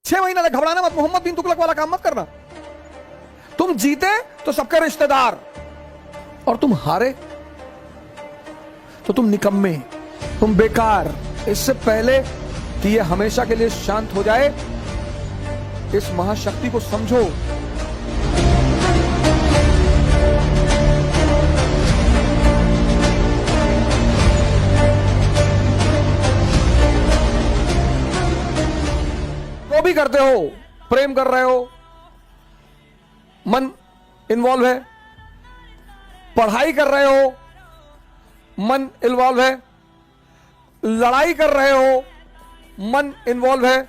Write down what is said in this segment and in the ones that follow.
6 महीने तक घबराना मत, मोहम्मद बिन तुगलक वाला काम मत करना। तुम जीते तो सबके रिश्तेदार, और तुम हारे तो तुम निकम्मे, तुम बेकार। इससे पहले कि ये हमेशा के लिए शांत हो जाए, इस महाशक्ति को समझो। जो भी करते हो, प्रेम कर रहे हो, मन इन्वॉल्व है, पढ़ाई कर रहे हो, मन इन्वॉल्व है, लड़ाई कर रहे हो, मन इन्वॉल्व है,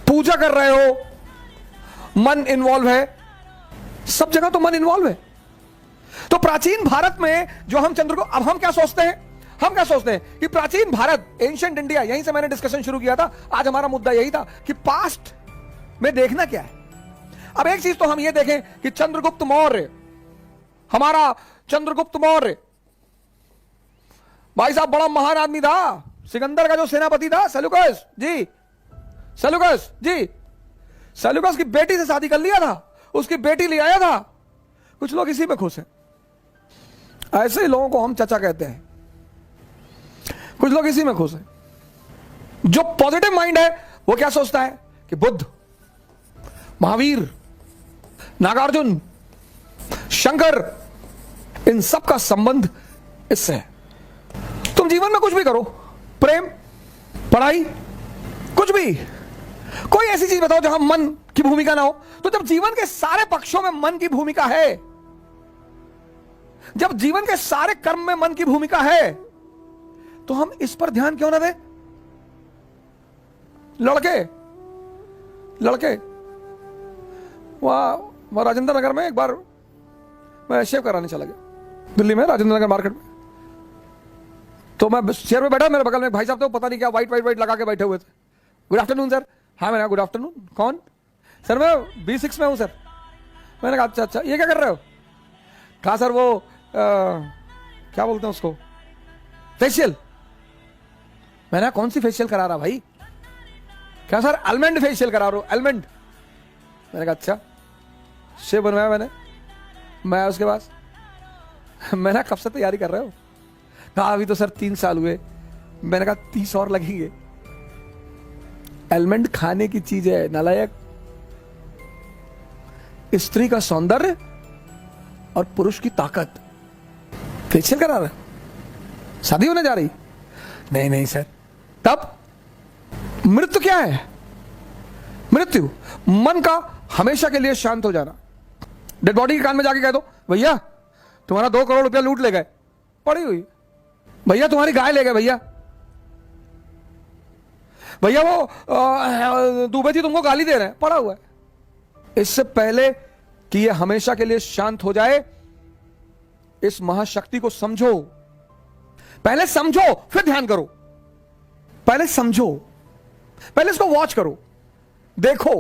पूजा कर रहे हो, मन इन्वॉल्व है, सब जगह तो मन इन्वॉल्व है। तो प्राचीन भारत में जो हम चंद्रगुप्त, अब हम क्या सोचते हैं, हम क्या सोचते हैं कि प्राचीन भारत, एंशिएंट इंडिया, यहीं से मैंने डिस्कशन शुरू किया था। आज हमारा मुद्दा यही था कि पास्ट में देखना क्या है। अब एक चीज तो हम ये देखें कि चंद्रगुप्त मौर्य, हमारा चंद्रगुप्त मौर्य भाई साहब बड़ा महान आदमी था। सिकंदर का जो सेनापति था सेल्यूकस जी, सेल्यूकस जी, सेल्यूकस की बेटी से शादी कर लिया था, उसकी बेटी ले आया था। कुछ लोग इसी में खुश हैं। ऐसे ही लोगों को हम चचा कहते हैं। कुछ लोग इसी में खुश हैं। जो पॉजिटिव माइंड है वो क्या सोचता है कि बुद्ध, महावीर, नागार्जुन, शंकर, इन सब का संबंध इससे है। तुम जीवन में कुछ भी करो, प्रेम, पढ़ाई, कुछ भी, कोई ऐसी चीज बताओ जहां मन की भूमिका ना हो। तो जब जीवन के सारे पक्षों में मन की भूमिका है, जब जीवन के सारे कर्म में मन की भूमिका है, तो हम इस पर ध्यान क्यों ना दें। लड़के वहां राजेंद्र नगर में एक बार मैं शेव कराने चला गया, दिल्ली में राजेंद्र नगर मार्केट में। तो मैं चेयर पे बैठा, मेरे बगल में भाई साहब तो पता नहीं क्या वाइट लगा के बैठे हुए थे। Good afternoon sir. हाँ मैंने, गुड आफ्टरनून। कौन? सर मैं B6 में हूं सर। मैंने कहा अच्छा, ये क्या कर रहे हो? कहा सर वो क्या बोलते हैं उसको, फेशियल। मैंने कौन सी फेशियल करा रहा भाई? क्या सर आलमंड फेशियल करा रहा हूं, आलमंड। मैंने कहा अच्छा। शेव बनवाया मैंने, मैं उसके पास, मैंने कब से तैयारी कर रहे हो? कहा अभी तो सर 3 साल हुए। मैंने कहा 30 और लगेंगे। आलमंड खाने की चीज है नालायक। स्त्री का सौंदर्य और पुरुष की ताकत। फेशियल करा रहा, शादी होने जा रही? नहीं सर। तब मृत्यु क्या है? मृत्यु मन का हमेशा के लिए शांत हो जाना। डेड बॉडी के कान में जाके कह दो भैया तुम्हारा 2 करोड़ रुपया लूट ले गए, पड़ी हुई। भैया तुम्हारी गाय ले गए, भैया वो दुबे जी तुमको गाली दे रहे हैं, पड़ा हुआ है। इससे पहले कि ये हमेशा के लिए शांत हो जाए, इस महाशक्ति को समझो। पहले समझो फिर ध्यान करो। पहले समझो, पहले इसको वॉच करो, देखो।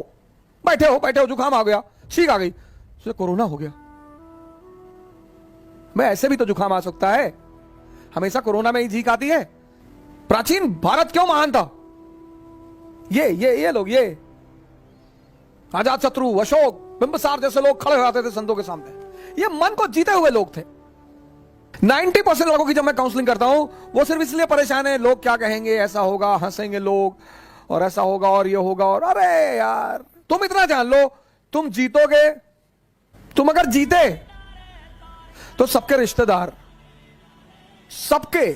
बैठे हो जुकाम आ गया, छींक आ गई, कोरोना हो गया। मैं ऐसे भी तो जुकाम आ सकता है, हमेशा कोरोना में ही छींक आती है। प्राचीन भारत क्यों महान था? ये लोग, ये अजात शत्रु, अशोक, बिंबिसार जैसे लोग खड़े हो जाते थे संतों के सामने। ये मन को जीते हुए लोग थे। 90% लोगों की जब मैं काउंसलिंग करता हूं, वो सिर्फ इसलिए परेशान है लोग क्या कहेंगे, ऐसा होगा, हंसेंगे लोग, और ऐसा होगा, और ये होगा। और अरे यार तुम इतना जान लो, तुम जीतोगे। तुम अगर जीते तो सबके रिश्तेदार, सबके,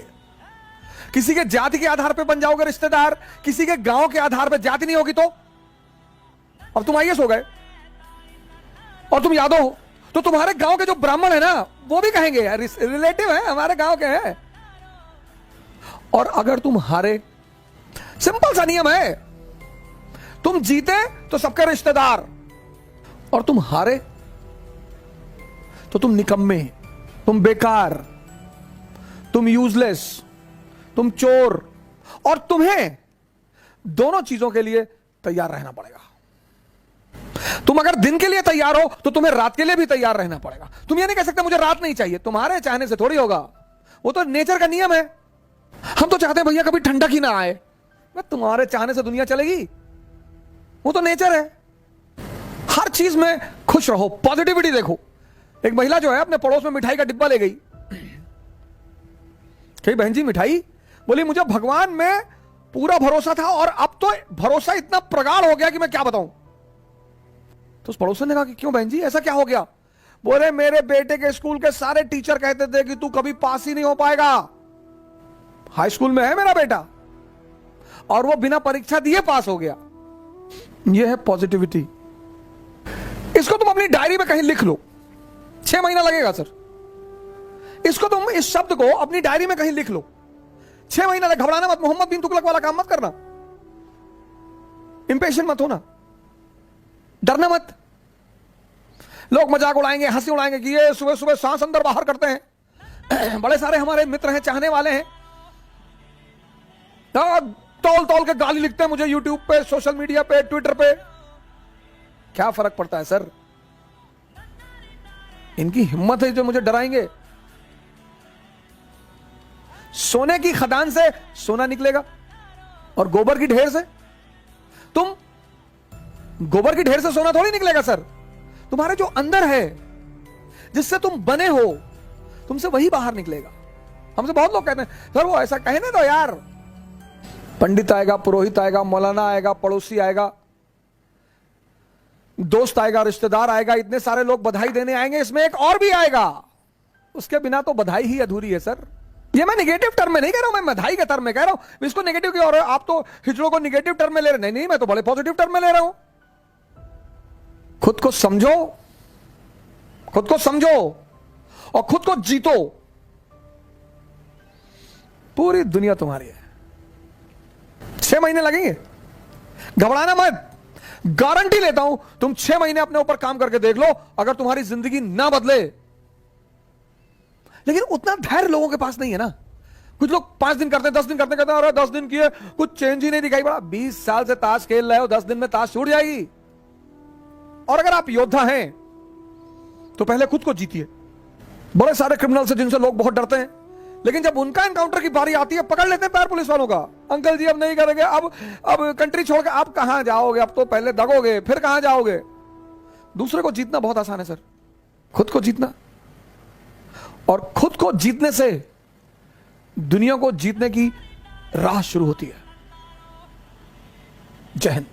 किसी के जाति के आधार पे बन जाओगे रिश्तेदार, किसी के गांव के आधार पे। जाति नहीं होगी तो अब तुम IAS हो गए और तुम यादव हो, तो तुम्हारे गांव के जो ब्राह्मण है ना, वो भी कहेंगे यार रिलेटिव है, हमारे गांव के हैं। और अगर तुम हारे, सिंपल सा नियम है, तुम जीते तो सबके रिश्तेदार, और तुम हारे तो तुम निकम्मे, तुम बेकार, तुम यूजलेस, तुम चोर। और तुम्हें दोनों चीजों के लिए तैयार रहना पड़ेगा। तुम अगर दिन के लिए तैयार हो तो तुम्हें रात के लिए भी तैयार रहना पड़ेगा। तुम ये नहीं कह सकते मुझे रात नहीं चाहिए, तुम्हारे चाहने से थोड़ी होगा, वो तो नेचर का नियम है। हम तो चाहते हैं भैया कभी ठंडक ही ना आए। तुम्हारे चाहने से दुनिया चलेगी? वो तो नेचर है। हर चीज में खुश रहो, पॉजिटिविटी देखो। एक महिला जो है अपने पड़ोस में मिठाई का डिब्बा ले गई, कही बहन जी मिठाई, बोली मुझे भगवान में पूरा भरोसा था और अब तो भरोसा इतना प्रगाढ़ हो गया कि मैं क्या बताऊं। तो उस पड़ोसन ने कहा कि क्यों बहन जी ऐसा क्या हो गया? बोले मेरे बेटे के स्कूल के सारे टीचर कहते थे कि तू कभी पास ही नहीं हो पाएगा। हाई स्कूल में है मेरा बेटा और वो बिना परीक्षा दिए पास हो गया। यह है पॉजिटिविटी। इसको तुम अपनी डायरी में कहीं लिख लो। 6 महीना लगेगा सर। इसको तुम, इस शब्द को अपनी डायरी में कहीं लिख लो। 6 महीना लगे। घबराना मत, मोहम्मद बिन तुगलक वाला काम मत करना, इंपेशेंट मत होना, डरना मत। लोग मजाक उड़ाएंगे, हंसी उड़ाएंगे कि ये सुबह सुबह सांस अंदर बाहर करते हैं। बड़े सारे हमारे मित्र हैं, चाहने वाले हैं, तौल तौल के गाली लिखते हैं मुझे यूट्यूब पे, सोशल मीडिया पे, ट्विटर पे। क्या फर्क पड़ता है सर? इनकी हिम्मत है जो मुझे डराएंगे। सोने की खदान से सोना निकलेगा और गोबर की ढेर से, तुम गोबर की ढेर से सोना थोड़ी निकलेगा सर। तुम्हारे जो अंदर है, जिससे तुम बने हो, तुमसे वही बाहर निकलेगा। हमसे बहुत लोग कहते हैं सर वो ऐसा कहे ना तो यार, पंडित आएगा, पुरोहित आएगा, मौलाना आएगा, पड़ोसी आएगा, दोस्त आएगा, रिश्तेदार आएगा, इतने सारे लोग बधाई देने आएंगे, इसमें एक और भी आएगा। उसके बिना तो बधाई ही अधूरी है सर। ये मैं नेगेटिव टर्म में नहीं कह रहा हूं, मैं बधाई के टर्म में कह रहा हूं। इसको नेगेटिव की, और आप तो हिजड़ों को नेगेटिव टर्म में ले रहे। नहीं, मैं तो बड़े पॉजिटिव टर्म में ले रहा हूं। खुद को समझो, खुद को समझो और खुद को जीतो। पूरी दुनिया तुम्हारी है। 6 महीने लगेंगे, घबराना मत। गारंटी लेता हूं, तुम 6 महीने अपने ऊपर काम करके देख लो, अगर तुम्हारी जिंदगी ना बदले। लेकिन उतना धैर्य लोगों के पास नहीं है ना। कुछ लोग 5 दिन करते हैं, 10 दिन करते हैं, अरे 10 दिन किए कुछ चेंज ही नहीं दिखाई पड़ा। 20 साल से ताश खेल रहे हो, 10 दिन में ताश छूट जाएगी। और अगर आप योद्धा हैं तो पहले खुद को जीतिए। बड़े सारे क्रिमिनल से जिनसे लोग बहुत डरते हैं, लेकिन जब उनका एनकाउंटर की बारी आती है, पकड़ लेते हैं पैर पुलिस वालों का। अंकल जी अब नहीं करेंगे, अब कंट्री छोड़ के आप कहां जाओगे? अब तो पहले दगोगे, फिर कहां जाओगे? दूसरे को जीतना बहुत आसान है सर, खुद को जीतना। और खुद को जीतने से दुनिया को जीतने की राह शुरू होती है। जय हिंद।